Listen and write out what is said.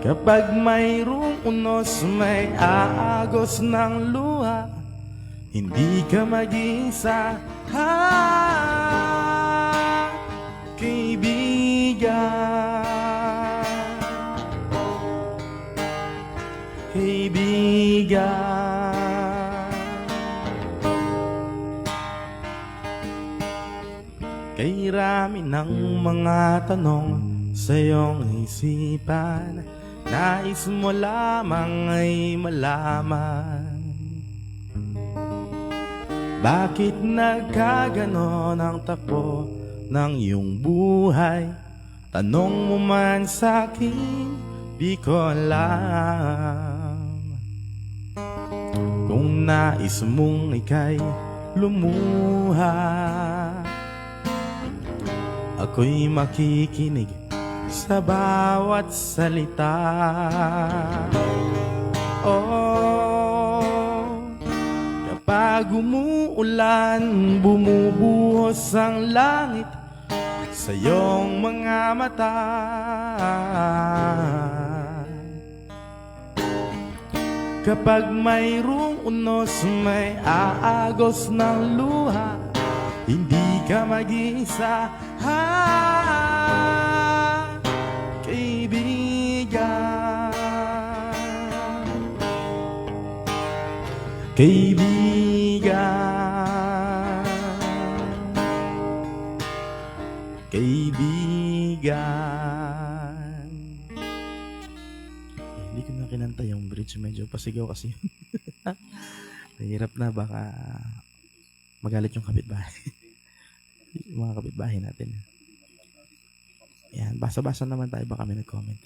Kapag mayroong unos, may aagos ng luha. Hindi ka mag-isa, kaibigan. Kaibigan. Kay rami ng mga tanong sa iyong isipan, nais mo lamang ay malaman. Bakit nagkaganon ang takbo ng iyong buhay? Tanong mo man sa'kin, di ko alam. Kung nais mong ika'y lumuha, ako'y makikinig sa bawat salita. Oh, kapag umuulan, bumubuhos ang langit sa iyong mga mata. Kapag mayroong unos, may aagos ng luha. Hindi ka mag-isa, kaibigan. Kaibigan. Kaibigan. Hindi ko na kinanta yung bridge, medyo pasigaw kasi. Nahirap na, baka magalit yung kapitbahay. Yung mga kapitbahay natin. Yan, basa-basa naman tayo, baka may nag-comment.